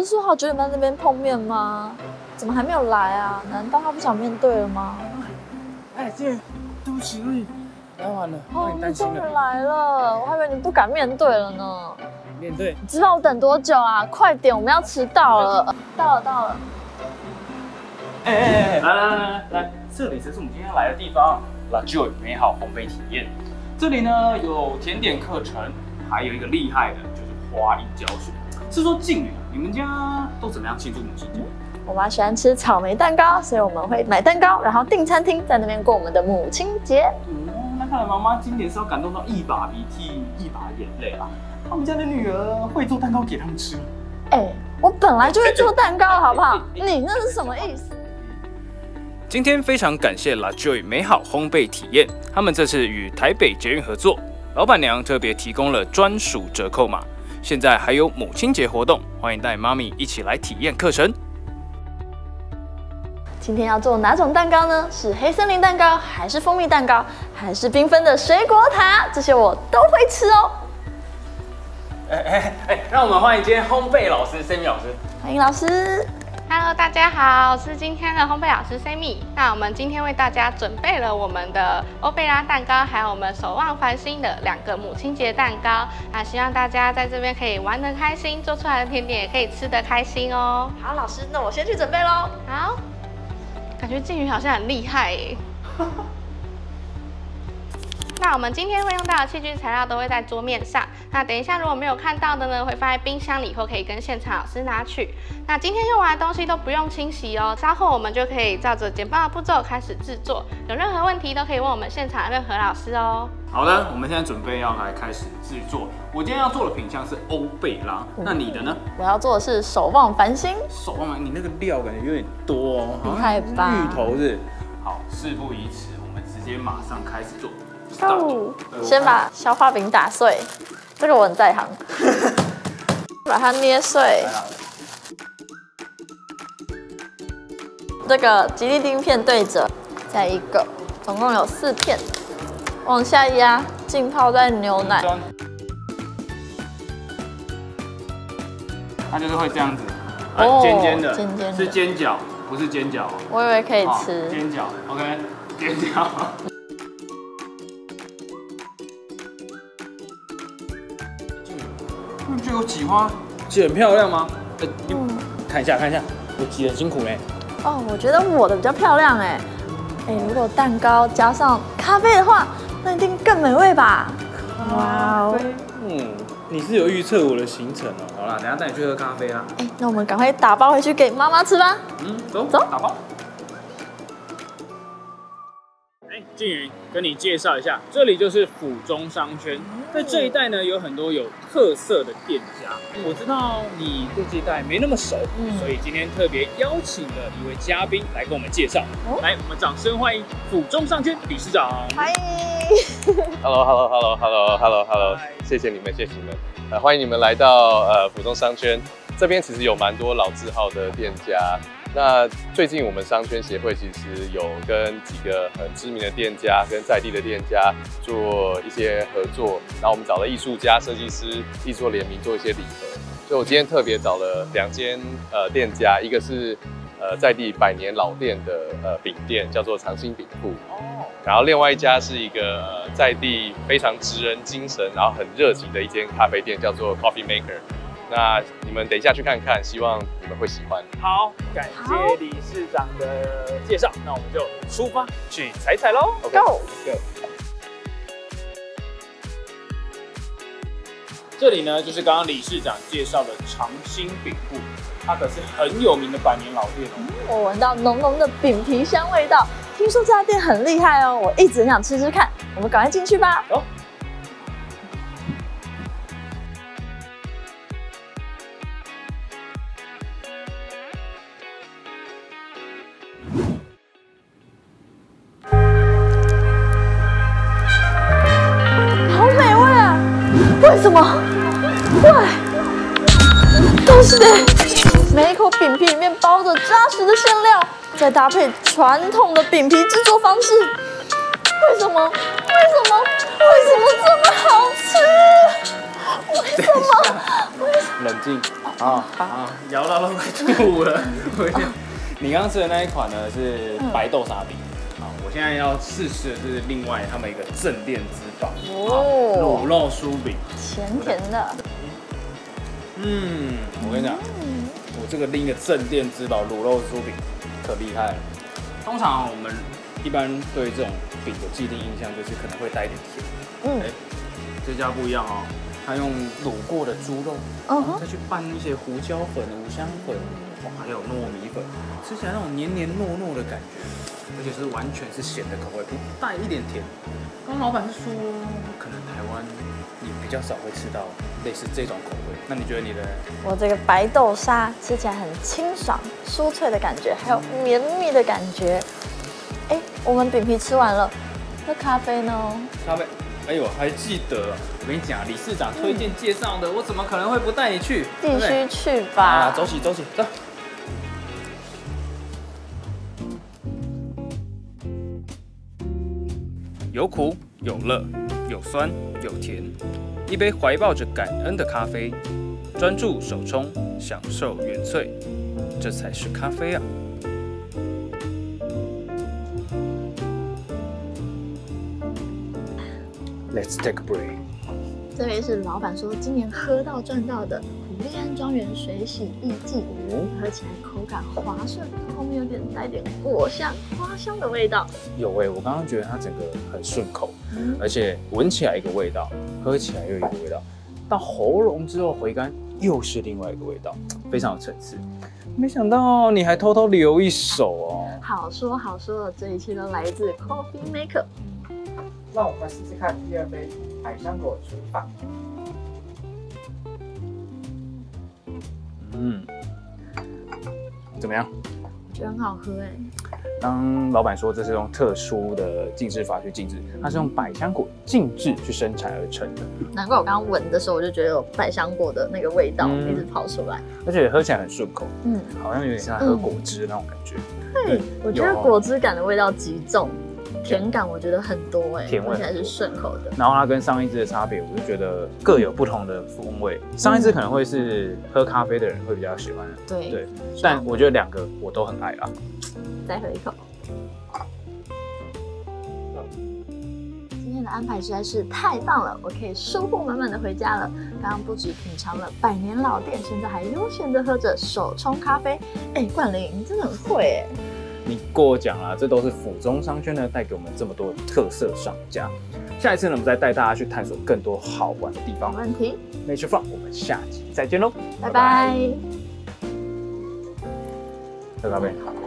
说好9点半那边碰面吗？怎么还没有来啊？难道他不想面对了吗？哎，姐，对不起，来晚了，哦，你担心终于了。来了，我还以为你不敢面对了呢。面对。你知道我等多久啊？快点，我们要迟到了。到了。来，这里才是我们今天要来的地方，La Joy 美好烘焙体验。这里呢有甜点课程，还有一个厉害的就是花艺教学。是说静宇，你们家都怎么样庆祝母亲节？我妈喜欢吃草莓蛋糕，所以我们会买蛋糕，然后订餐厅，在那边过我们的母亲节。那看来妈妈今年是要感动到一把鼻涕一把眼泪啊！他们家的女儿会做蛋糕给他们吃。哎，我本来就会做蛋糕，好不好？你那是什么意思？今天非常感谢 La Joy 美好烘焙体验，他们这次与台北捷运合作，老板娘特别提供了专属折扣码。现在还有母亲节活动，欢迎带妈咪一起来体验课程。今天要做哪种蛋糕呢？是黑森林蛋糕，还是蜂蜜蛋糕，还是缤纷的水果塔？这些我都会吃哦。让我们欢迎今天烘焙老师 Sammy 老师。欢迎老师。Hello， 大家好，我是今天的烘焙老师 Sammy。那我们今天为大家准备了我们的欧贝拉蛋糕，还有我们守望繁星的2个母亲节蛋糕。那希望大家在这边可以玩得开心，做出来的甜点也可以吃得开心哦。好，老师，那我先去准备咯。好，感觉静宇好像很厉害耶。那我们今天会用到的器具材料都会在桌面上。那等一下如果没有看到的呢，会放在冰箱里，或可以跟现场老师拿取。那今天用完的东西都不用清洗哦，稍后我们就可以照着简报的步骤开始制作。有任何问题都可以问我们现场的任何老师哦。好的，我们现在准备要来开始制作。我今天要做的品项是欧贝拉，那你的呢？我要做的是守望繁星。守望繁星，你那个料感觉有点多哦，厉害吧？芋头是。好，事不宜迟，我们直接马上开始做。哦，先把消化饼打碎，这个我很在行。把它捏碎。这个吉利丁片对折，再一个，总共有4片，往下压，浸泡在牛奶。它就是会这样子，尖尖的，是尖角，不是尖角。我以为可以吃。尖角 ，OK， 尖角。你觉得我挤花挤很漂亮吗？看一下，我挤很辛苦嘞。哦，我觉得我的比较漂亮哎。如果蛋糕加上咖啡的话，那一定更美味吧？哇哦！你是有预测我的行程哦。好啦，等一下带你去喝咖啡啦。那我们赶快打包回去给妈妈吃吧。走，打包。静宇跟你介绍一下，这里就是府中商圈。在这一带呢，有很多有特色的店家。我知道你对这一带没那么熟，所以今天特别邀请了一位嘉宾来跟我们介绍。来，我们掌声欢迎府中商圈理事长。欢迎。Hello， 谢谢你们。欢迎你们来到府中商圈。这边其实有蛮多老字号的店家。那最近我们商圈协会其实有跟几个很知名的店家跟在地的店家做一些合作，然后我们找了艺术家、设计师一起做联名，做一些礼盒。所以我今天特别找了2间店家，一个是在地100年老店的饼店，叫做长兴饼铺。然后另外一家是一个在地非常职人精神，然后很热情的一间咖啡店，叫做 Coffee Maker。那你们等一下去看看，希望你们会喜欢。好，感谢理事长的介绍，那我们就出发去采咯。Go！ 这里呢，就是刚刚理事长介绍的长兴饼铺，它可是很有名的100年老店哦。我闻到浓浓的饼皮香味道，听说这家店很厉害哦，我一直很想吃吃看。我们赶快进去吧。走。为什么？喂，都是的。每一口饼皮里面包着扎实的馅料，再搭配传统的饼皮制作方式。为什么这么好吃？为什么？冷静。好，摇到都快吐了。你刚刚吃的那一款呢是白豆沙饼。我现在要试试的是另外他们一个镇店之宝卤肉酥饼，甜甜的。我跟你讲，我这个另一个镇店之宝卤肉酥饼可厉害了。通常我们一般对这种饼的既定印象就是可能会带一点甜，这家不一样哦，它用卤过的猪肉，再去拌一些胡椒粉、五香粉，还有糯米粉，吃起来那种黏黏糯糯的感觉。而且是完全是咸的口味，不带一点甜。刚刚老板是说，可能台湾你比较少会吃到类似这种口味。那你觉得你的？我这个白豆沙吃起来很清爽、酥脆的感觉，还有绵密的感觉。哎，我们饼皮吃完了，那咖啡呢？咖啡，哎呦，还记得？我跟你讲，理事长推荐介绍的，我怎么可能会不带你去？必须去吧！走起，走起，走。有苦有乐，有酸有甜，一杯怀抱着感恩的咖啡，专注手冲，享受原萃，这才是咖啡啊！Let's take a break。这位是老板说今年喝到赚到的胡立安庄园水洗艺妓，喝起来口感滑顺，后面有点带点果香、花香的味道。有我刚刚觉得它整个很顺口，而且闻起来一个味道，喝起来又一个味道，到喉咙之后回甘又是另外一个味道，非常有层次。没想到你还偷偷留一手哦。好说好说，这一切都来自 Coffee Maker。让我们试试看第二杯百香果纯法。怎么样？我觉得很好喝哎。刚老板说这是用特殊的静置法去静置，它是用百香果静置去生产而成的。难怪我刚刚闻的时候，我就觉得有百香果的那个味道一直跑出来，而且喝起来很顺口，好像有点像喝果汁那种感觉。对，我觉得果汁感的味道极重。甜感我觉得很多甜味，而且还是顺口的。然后它跟上一支的差别，我就觉得各有不同的风味。上一支可能会是喝咖啡的人会比较喜欢的，对。但我觉得两个我都很爱啦。再喝一口。今天的安排实在是太棒了，我可以收获满满的回家了。刚刚不止品尝了100年老店，现在还悠闲的喝着手冲咖啡。冠霖，你真的很会你过我讲啦，这都是府中商圈呢带给我们这么多特色商家。下一次呢，我们再带大家去探索更多好玩的地方。没问题。Nature Farm， 我们下集再见喽，拜拜。喝咖啡。